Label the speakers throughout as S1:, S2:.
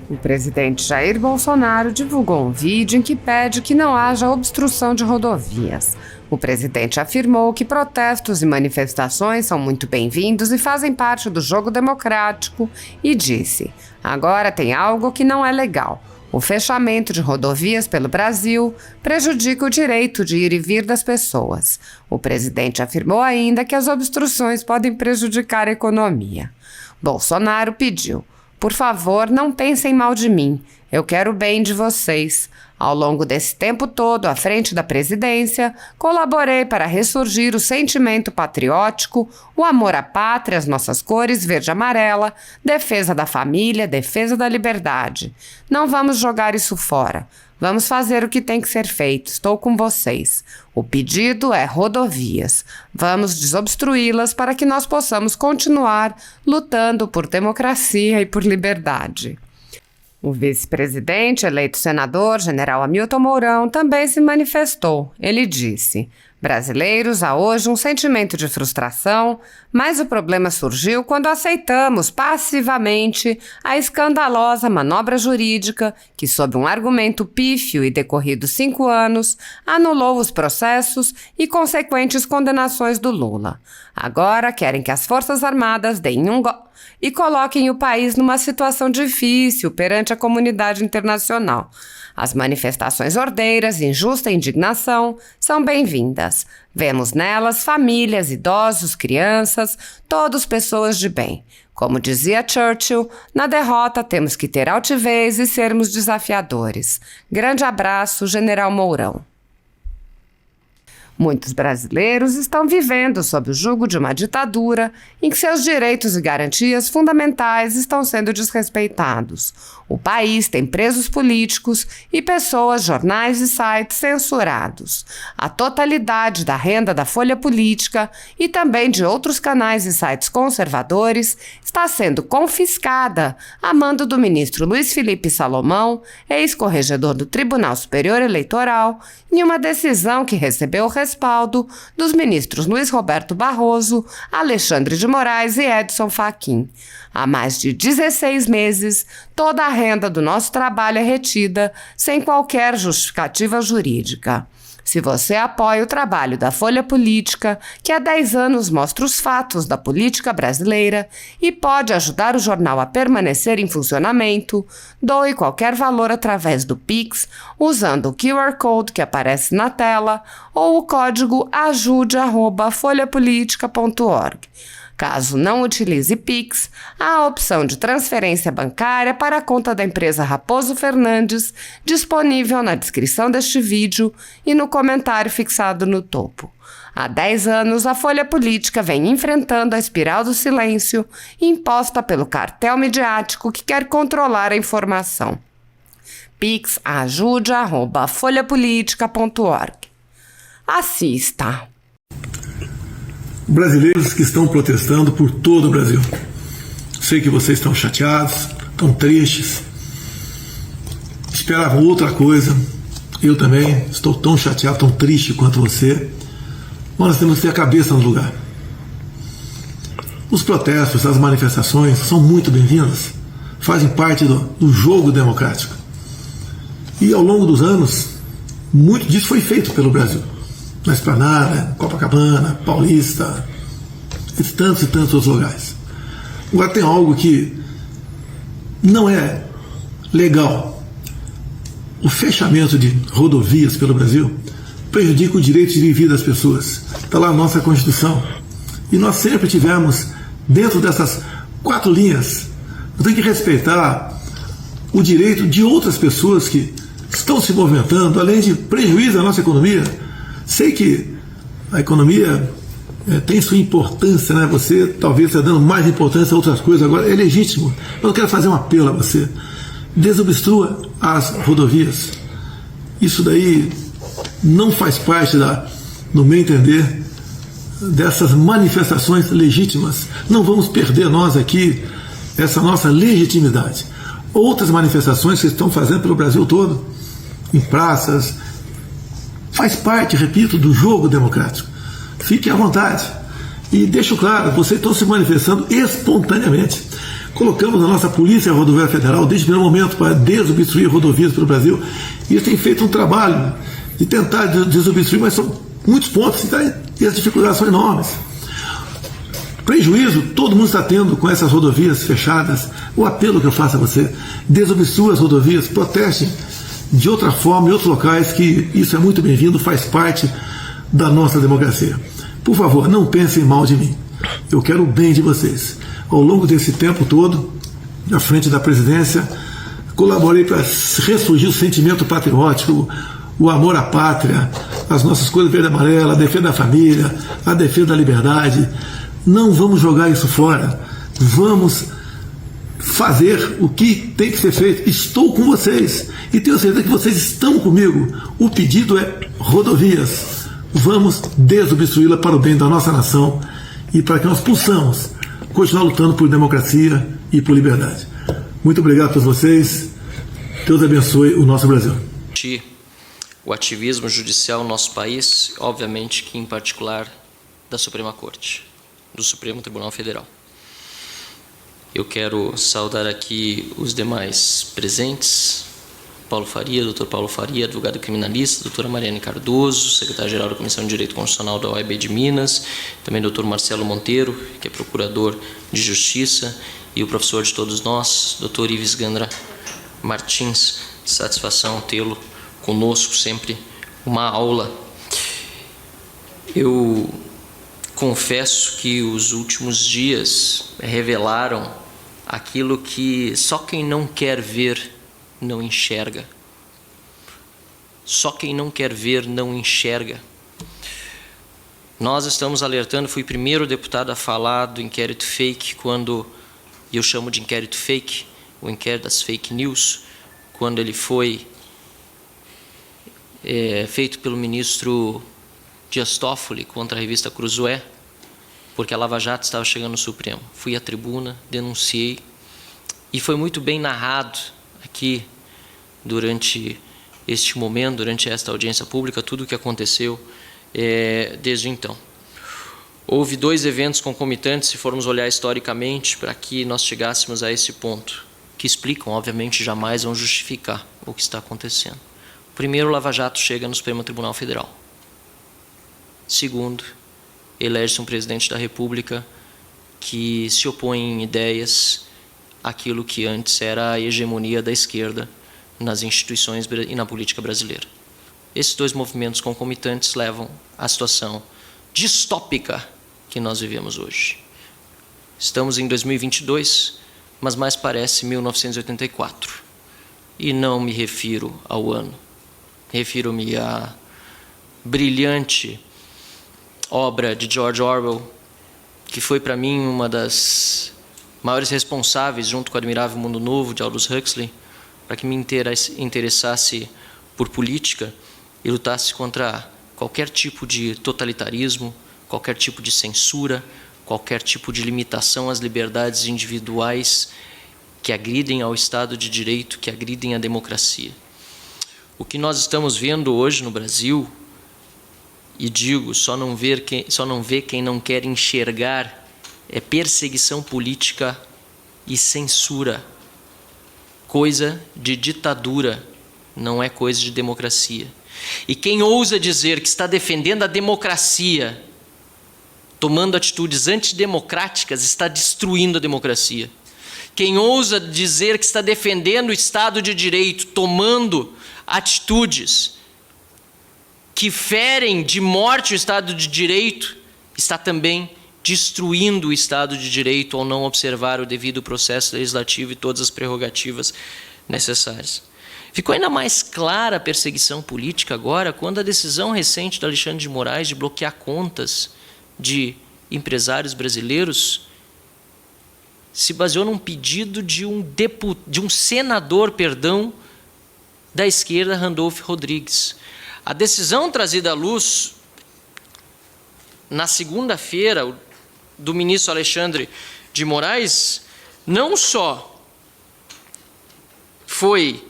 S1: O presidente Jair Bolsonaro divulgou um vídeo em que pede que não haja obstrução de rodovias. O presidente afirmou que protestos e manifestações são muito bem-vindos e fazem parte do jogo democrático e disse: agora tem algo que não é legal. O fechamento de rodovias pelo Brasil prejudica o direito de ir e vir das pessoas. O presidente afirmou ainda que as obstruções podem prejudicar a economia. Bolsonaro pediu: por favor, não pensem mal de mim. Eu quero o bem de vocês. Ao longo desse tempo todo, à frente da presidência, colaborei para ressurgir o sentimento patriótico, o amor à pátria, as nossas cores verde e amarela, defesa da família, defesa da liberdade. Não vamos jogar isso fora. Vamos fazer o que tem que ser feito. Estou com vocês. O pedido é rodovias. Vamos desobstruí-las para que nós possamos continuar lutando por democracia e por liberdade. O vice-presidente, eleito senador, general Hamilton Mourão, também se manifestou. Ele disse: brasileiros, há hoje um sentimento de frustração, mas o problema surgiu quando aceitamos passivamente a escandalosa manobra jurídica que, sob um argumento pífio e decorridos 5 anos, anulou os processos e consequentes condenações do Lula. Agora querem que as Forças Armadas deem um golpe e coloquem o país numa situação difícil perante a comunidade internacional. As manifestações ordeiras e injusta indignação são bem-vindas. Vemos nelas famílias, idosos, crianças, todos pessoas de bem. Como dizia Churchill, na derrota temos que ter altivez e sermos desafiadores. Grande abraço, General Mourão. Muitos brasileiros estão vivendo sob o jugo de uma ditadura em que seus direitos e garantias fundamentais estão sendo desrespeitados. O país tem presos políticos e pessoas, jornais e sites censurados. A totalidade da renda da Folha Política e também de outros canais e sites conservadores está sendo confiscada a mando do ministro Luiz Felipe Salomão, ex-corregedor do Tribunal Superior Eleitoral, em uma decisão que recebeu o respaldo dos ministros Luiz Roberto Barroso, Alexandre de Moraes e Edson Fachin. Há mais de 16 meses, toda a renda do nosso trabalho é retida sem qualquer justificativa jurídica. Se você apoia o trabalho da Folha Política, que há 10 anos mostra os fatos da política brasileira e pode ajudar o jornal a permanecer em funcionamento, doe qualquer valor através do Pix, usando o QR Code que aparece na tela ou o código ajude@folhapolitica.org. Caso não utilize Pix, há a opção de transferência bancária para a conta da empresa Raposo Fernandes, disponível na descrição deste vídeo e no comentário fixado no topo. Há 10 anos, a Folha Política vem enfrentando a espiral do silêncio imposta pelo cartel midiático que quer controlar a informação. Pix ajude@folhapolitica.org. Assista!
S2: Brasileiros que estão protestando por todo o Brasil. Sei que vocês estão chateados, estão tristes, esperavam outra coisa. Eu também estou tão chateado, tão triste quanto você. Mas nós temos que ter a cabeça no lugar. Os protestos, as manifestações são muito bem-vindas, fazem parte do jogo democrático. E ao longo dos anos, muito disso foi feito pelo Brasil. Na Esplanada, Copacabana, Paulista, e tantos outros lugares. Agora tem algo que não é legal. O fechamento de rodovias pelo Brasil prejudica o direito de viver das pessoas. Está lá a nossa Constituição. E nós sempre tivemos, dentro dessas 4 linhas, nós temos que respeitar o direito de outras pessoas que estão se movimentando, além de prejuízo à nossa economia. Sei que a economia tem sua importância, né? Você talvez está dando mais importância a outras coisas agora, é legítimo. Mas eu quero fazer um apelo a você: desobstrua as rodovias. Isso daí não faz parte, no meu entender, dessas manifestações legítimas. Não vamos perder nós aqui essa nossa legitimidade. Outras manifestações que estão fazendo pelo Brasil todo, em praças, faz parte, repito, do jogo democrático. Fique à vontade. E deixo claro, vocês estão se manifestando espontaneamente. colocamos a nossa Polícia Rodoviária Federal desde o primeiro momento para desobstruir rodovias pelo Brasil. E eles têm feito um trabalho de tentar desobstruir, mas são muitos pontos e as dificuldades são enormes. Prejuízo todo mundo está tendo com essas rodovias fechadas. O apelo que eu faço a você: desobstrua as rodovias, protestem de outra forma em outros locais, que isso é muito bem-vindo, faz parte da nossa democracia. Por favor, não pensem mal de mim. Eu quero o bem de vocês. Ao longo desse tempo todo, à frente da presidência, colaborei para ressurgir o sentimento patriótico, o amor à pátria, as nossas cores verde e amarela, a defesa da família, a defesa da liberdade. Não vamos jogar isso fora. Vamos fazer o que tem que ser feito. Estou com vocês e tenho certeza que vocês estão comigo. O pedido é rodovias. Vamos desobstruí-la para o bem da nossa nação e para que nós possamos continuar lutando por democracia e por liberdade. Muito obrigado a todos vocês. Deus abençoe o nosso Brasil.
S3: O ativismo judicial no nosso país, obviamente que em particular da Suprema Corte, do Supremo Tribunal Federal. Eu quero saudar aqui os demais presentes: Paulo Faria, Dr. Paulo Faria, advogado criminalista, doutora Mariane Cardoso, secretário-geral da Comissão de Direito Constitucional da OAB de Minas, também Dr. Marcelo Monteiro, que é procurador de Justiça, e o professor de todos nós, Dr. Ives Gandra Martins. Satisfação tê-lo conosco, sempre uma aula. Eu confesso que os últimos dias revelaram aquilo que só quem não quer ver não enxerga. Só quem não quer ver não enxerga. Nós estamos alertando, fui o primeiro deputado a falar do inquérito fake, quando eu chamo de inquérito fake, o inquérito das fake news, quando ele foi feito pelo ministro Dias Toffoli contra a revista Cruzoé, porque a Lava Jato estava chegando no Supremo. Fui à tribuna, denunciei, e foi muito bem narrado aqui durante este momento, durante esta audiência pública, tudo o que aconteceu desde então. Houve 2 eventos concomitantes, se formos olhar historicamente, para que nós chegássemos a esse ponto, que explicam, obviamente, jamais vão justificar o que está acontecendo. Primeiro, o Lava Jato chega no Supremo Tribunal Federal. Segundo, elege-se um presidente da República que se opõe em ideias àquilo que antes era a hegemonia da esquerda nas instituições e na política brasileira. Esses 2 movimentos concomitantes levam à situação distópica que nós vivemos hoje. Estamos em 2022, mas mais parece 1984. E não me refiro ao ano. Refiro-me à brilhante obra de George Orwell, que foi para mim uma das maiores responsáveis, junto com o Admirável Mundo Novo, de Aldous Huxley, para que me interessasse por política e lutasse contra qualquer tipo de totalitarismo, qualquer tipo de censura, qualquer tipo de limitação às liberdades individuais que agridem ao Estado de Direito, que agridem a democracia. O que nós estamos vendo hoje no Brasil, e digo, só não vê quem não quer enxergar, é perseguição política e censura. Coisa de ditadura, não é coisa de democracia. E quem ousa dizer que está defendendo a democracia, tomando atitudes antidemocráticas, está destruindo a democracia. Quem ousa dizer que está defendendo o Estado de Direito, tomando atitudes que ferem de morte o Estado de Direito, está também destruindo o Estado de Direito ao não observar o devido processo legislativo e todas as prerrogativas necessárias. Ficou ainda mais clara a perseguição política agora, quando a decisão recente do Alexandre de Moraes de bloquear contas de empresários brasileiros se baseou num pedido de um senador, da esquerda, Randolph Rodrigues. A decisão trazida à luz na segunda-feira do ministro Alexandre de Moraes não só foi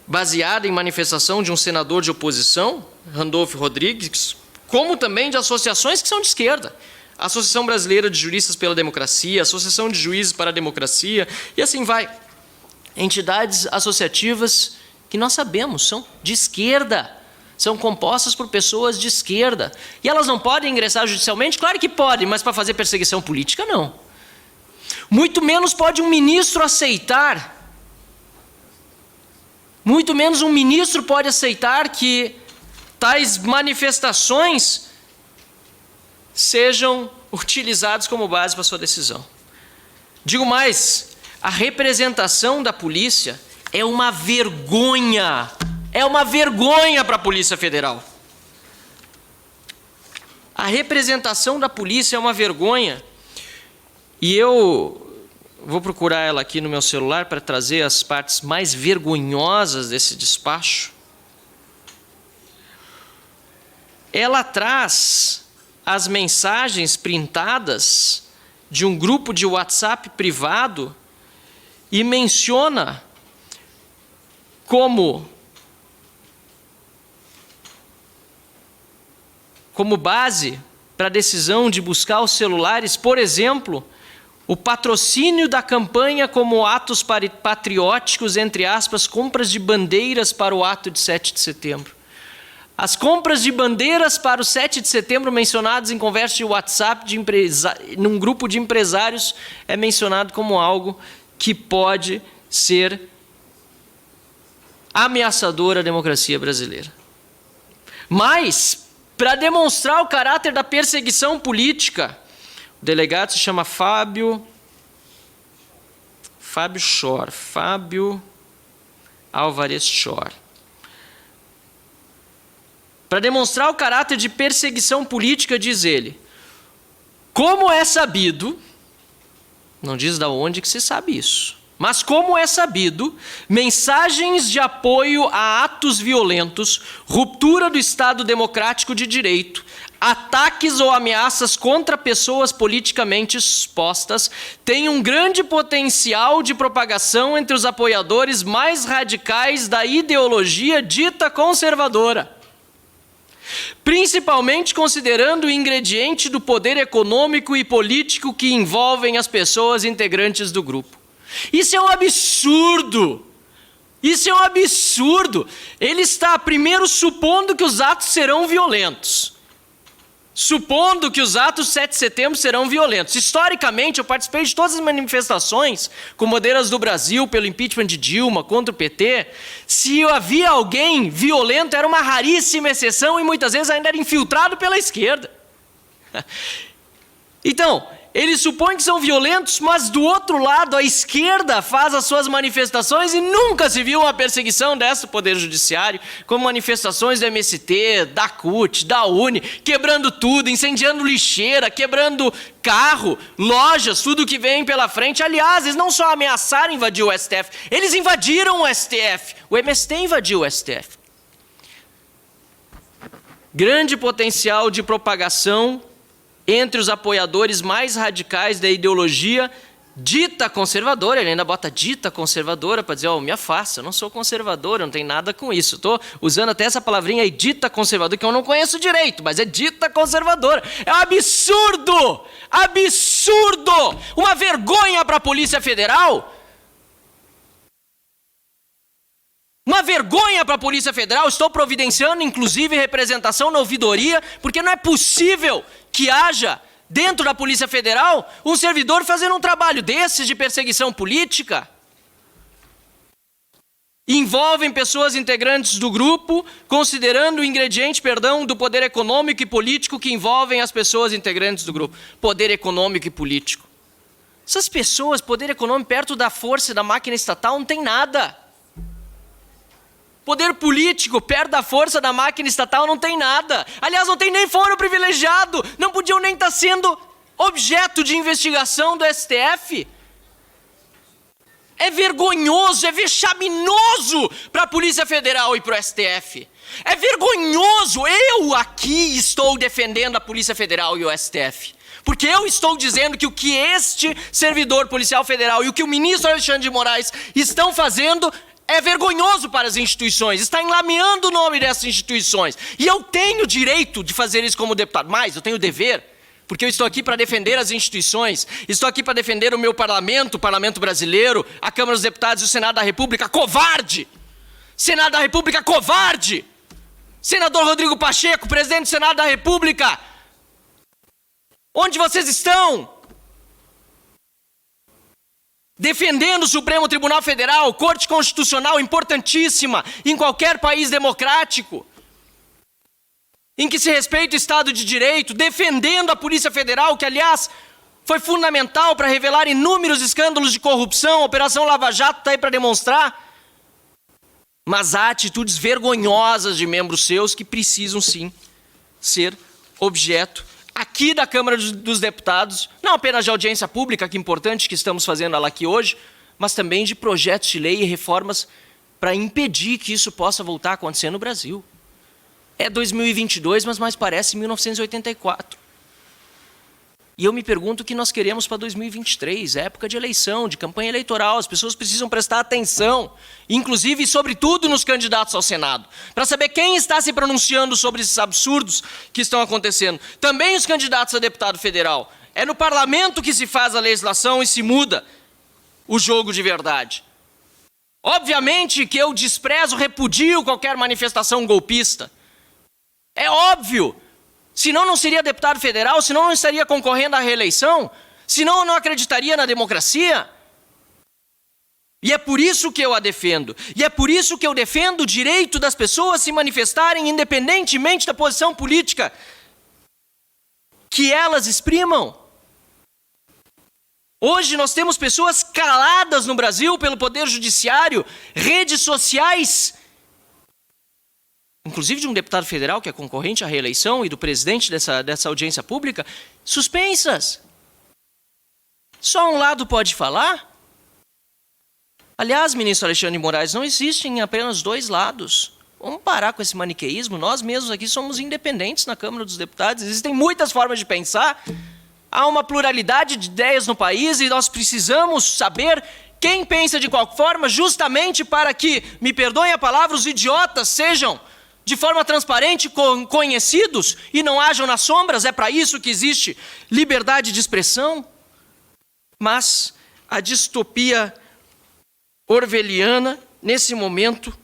S3: baseada em manifestação de um senador de oposição, Randolph Rodrigues, como também de associações que são de esquerda. a Associação Brasileira de Juristas pela Democracia, a Associação de Juízes para a Democracia, e assim vai. Entidades associativas que nós sabemos são de esquerda, são compostas por pessoas de esquerda. E elas não podem ingressar judicialmente? Claro que podem, mas para fazer perseguição política, não. Muito menos pode um ministro aceitar, muito menos um ministro pode aceitar que tais manifestações sejam utilizadas como base para sua decisão. Digo mais, a representação da polícia é uma vergonha para a Polícia Federal. A representação da polícia é uma vergonha, e eu vou procurar ela aqui no meu celular para trazer as partes mais vergonhosas desse despacho. Ela traz as mensagens printadas de um grupo de WhatsApp privado e menciona como base para a decisão de buscar os celulares, por exemplo, o patrocínio da campanha como atos patrióticos, entre aspas, compras de bandeiras para o ato de 7 de setembro. As compras de bandeiras para o 7 de setembro mencionadas em conversa de WhatsApp num grupo de empresários é mencionado como algo que pode ser ameaçador à democracia brasileira. Mas, para demonstrar o caráter da perseguição política, o delegado se chama Fábio Álvares Schor. Para demonstrar o caráter de perseguição política, diz ele, como é sabido, não diz de onde que se sabe isso, mas como é sabido, mensagens de apoio a atos violentos, ruptura do Estado Democrático de Direito, ataques ou ameaças contra pessoas politicamente expostas têm um grande potencial de propagação entre os apoiadores mais radicais da ideologia dita conservadora, principalmente considerando o ingrediente do poder econômico e político que envolvem as pessoas integrantes do grupo. Isso é um absurdo! Isso é um absurdo! Ele está, primeiro, supondo que os atos serão violentos. Supondo que os atos 7 de setembro serão violentos. Historicamente, eu participei de todas as manifestações comodeiras do Brasil pelo impeachment de Dilma contra o PT. Se havia alguém violento, era uma raríssima exceção e muitas vezes ainda era infiltrado pela esquerda. Então, eles supõem que são violentos, mas do outro lado, a esquerda faz as suas manifestações e nunca se viu uma perseguição dessa do Poder Judiciário, como manifestações do MST, da CUT, da UNE, quebrando tudo, incendiando lixeira, quebrando carro, lojas, tudo que vem pela frente. Aliás, eles não só ameaçaram invadir o STF, eles invadiram o STF. O MST invadiu o STF. Grande potencial de propagação entre os apoiadores mais radicais da ideologia dita conservadora. Ele ainda bota dita conservadora para dizer, me afasta, eu não sou conservador, eu não tenho nada com isso. Estou usando até essa palavrinha aí, dita conservadora, que eu não conheço direito, mas é dita conservadora. É um absurdo! Absurdo! Uma vergonha para a Polícia Federal. Uma vergonha para a Polícia Federal. Estou providenciando, inclusive, representação na ouvidoria, porque não é possível que haja, dentro da Polícia Federal, um servidor fazendo um trabalho desses de perseguição política. Envolvem pessoas integrantes do grupo, considerando o ingrediente, do poder econômico e político que envolvem as pessoas integrantes do grupo. Poder econômico e político. Essas pessoas, poder econômico, perto da força da máquina estatal, não tem nada. Poder político, perto da força da máquina estatal, não tem nada. Aliás, não tem nem foro privilegiado. Não podiam nem estar sendo objeto de investigação do STF. É vergonhoso, é vexaminoso para a Polícia Federal e para o STF. É vergonhoso. Eu aqui estou defendendo a Polícia Federal e o STF. Porque eu estou dizendo que o que este servidor policial federal e o que o ministro Alexandre de Moraes estão fazendo é vergonhoso para as instituições, está enlameando o nome dessas instituições. E eu tenho direito de fazer isso como deputado, mas eu tenho o dever, porque eu estou aqui para defender as instituições, estou aqui para defender o meu parlamento, o parlamento brasileiro, a Câmara dos Deputados e o Senado da República. Covarde! Senado da República, covarde! Senador Rodrigo Pacheco, presidente do Senado da República, onde vocês estão? Defendendo o Supremo Tribunal Federal, Corte Constitucional importantíssima em qualquer país democrático, em que se respeita o Estado de Direito, defendendo a Polícia Federal, que, aliás, foi fundamental para revelar inúmeros escândalos de corrupção. A Operação Lava Jato está aí para demonstrar. Mas há atitudes vergonhosas de membros seus que precisam, sim, ser objeto aqui da Câmara dos Deputados, não apenas de audiência pública, que é importante que estamos fazendo ela aqui hoje, mas também de projetos de lei e reformas para impedir que isso possa voltar a acontecer no Brasil. É 2022, mas mais parece 1984. E eu me pergunto o que nós queremos para 2023, época de eleição, de campanha eleitoral. As pessoas precisam prestar atenção, inclusive e sobretudo nos candidatos ao Senado, para saber quem está se pronunciando sobre esses absurdos que estão acontecendo. Também os candidatos a deputado federal. É no parlamento que se faz a legislação e se muda o jogo de verdade. Obviamente que eu desprezo, repudio qualquer manifestação golpista. É óbvio. Senão não seria deputado federal, senão não estaria concorrendo à reeleição, senão eu não acreditaria na democracia. E é por isso que eu a defendo. E é por isso que eu defendo o direito das pessoas se manifestarem independentemente da posição política que elas exprimam. Hoje nós temos pessoas caladas no Brasil pelo Poder Judiciário, redes sociais, inclusive de um deputado federal que é concorrente à reeleição e do presidente dessa audiência pública, suspensas. Só um lado pode falar? Aliás, ministro Alexandre de Moraes, não existem apenas dois lados. Vamos parar com esse maniqueísmo. Nós mesmos aqui somos independentes na Câmara dos Deputados. Existem muitas formas de pensar. Há uma pluralidade de ideias no país e nós precisamos saber quem pensa de qual forma, justamente para que, me perdoem a palavra, os idiotas sejam de forma transparente conhecidos e não hajam nas sombras. É para isso que existe liberdade de expressão. Mas a distopia orwelliana, nesse momento,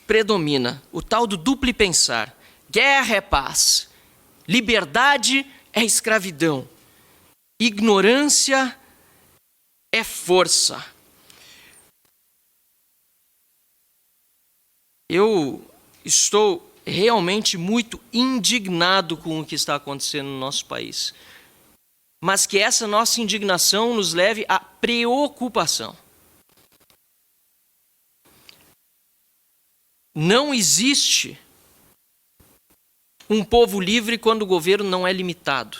S3: predomina. O tal do duplo pensar. Guerra é paz. Liberdade é escravidão. Ignorância é força. Eu estou realmente muito indignado com o que está acontecendo no nosso país. Mas que essa nossa indignação nos leve à preocupação. Não existe um povo livre quando o governo não é limitado.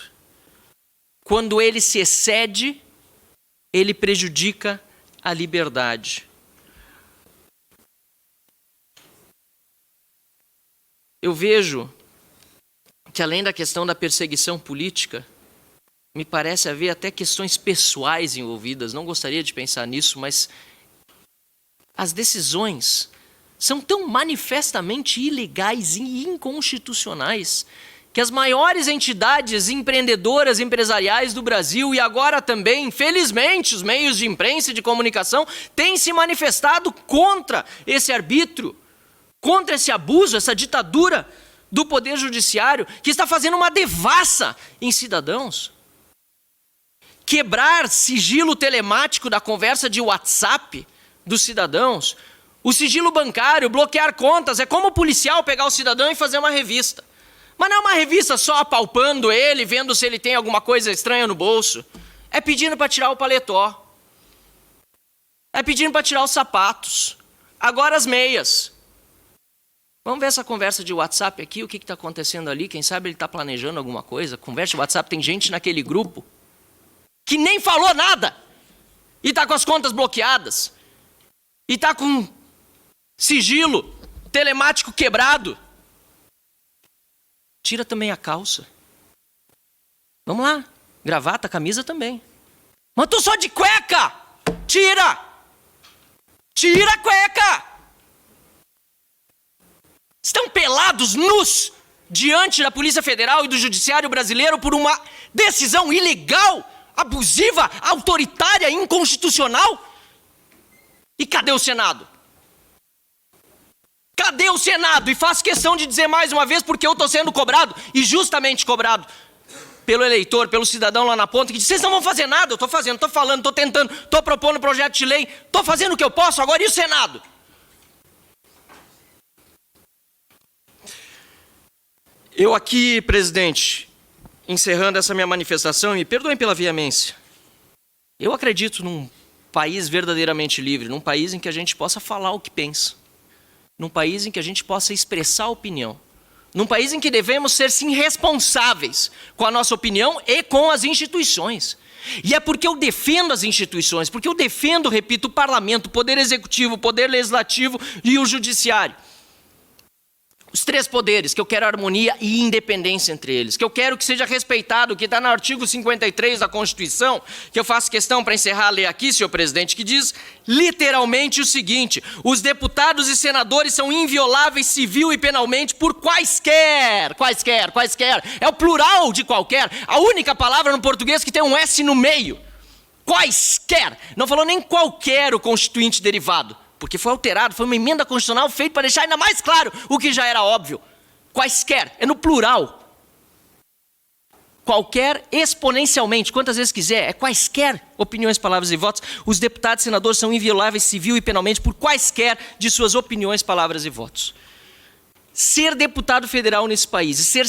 S3: Quando ele se excede, ele prejudica a liberdade. Eu vejo que, além da questão da perseguição política, me parece haver até questões pessoais envolvidas. Não gostaria de pensar nisso, mas as decisões são tão manifestamente ilegais e inconstitucionais que as maiores entidades empreendedoras, empresariais do Brasil e agora também, infelizmente, os meios de imprensa e de comunicação têm se manifestado contra esse arbítrio, contra esse abuso, essa ditadura do Poder Judiciário, que está fazendo uma devassa em cidadãos. Quebrar sigilo telemático da conversa de WhatsApp dos cidadãos, o sigilo bancário, bloquear contas, é como o policial pegar o cidadão e fazer uma revista. Mas não é uma revista só apalpando ele, vendo se ele tem alguma coisa estranha no bolso. É pedindo para tirar o paletó. É pedindo para tirar os sapatos. Agora as meias. Vamos ver essa conversa de WhatsApp aqui, o que está acontecendo ali. Quem sabe ele está planejando alguma coisa. Conversa de WhatsApp, tem gente naquele grupo que nem falou nada. E está com as contas bloqueadas. E está com sigilo telemático quebrado. Tira também a calça. Vamos lá. Gravata, camisa também. Mas tô só de cueca! Tira! Tira a cueca! Estão pelados, nus, diante da Polícia Federal e do Judiciário brasileiro por uma decisão ilegal, abusiva, autoritária, inconstitucional? E cadê o Senado? Cadê o Senado? E faço questão de dizer mais uma vez, porque eu estou sendo cobrado, e justamente cobrado, pelo eleitor, pelo cidadão lá na ponta, que diz: vocês não vão fazer nada. Eu estou fazendo, estou falando, estou tentando, estou propondo projeto de lei, estou fazendo o que eu posso, agora e o Senado? Eu aqui, presidente, encerrando essa minha manifestação, e me perdoem pela veemência, eu acredito num país verdadeiramente livre, num país em que a gente possa falar o que pensa, num país em que a gente possa expressar opinião, num país em que devemos ser, sim, responsáveis com a nossa opinião e com as instituições. E é porque eu defendo as instituições, porque eu defendo, repito, o parlamento, o poder executivo, o poder legislativo e o judiciário. Os três poderes, que eu quero harmonia e independência entre eles, que eu quero que seja respeitado, que está no artigo 53 da Constituição, que eu faço questão para encerrar a ler aqui, senhor presidente, que diz literalmente o seguinte: os deputados e senadores são invioláveis civil e penalmente por quaisquer, é o plural de qualquer, a única palavra no português que tem um S no meio, quaisquer, não falou nem qualquer o constituinte derivado, porque foi alterado, foi uma emenda constitucional feita para deixar ainda mais claro o que já era óbvio. Quaisquer, é no plural. Qualquer, exponencialmente, quantas vezes quiser, é quaisquer opiniões, palavras e votos. Os deputados e senadores são invioláveis civil e penalmente por quaisquer de suas opiniões, palavras e votos. Ser deputado federal nesse país e ser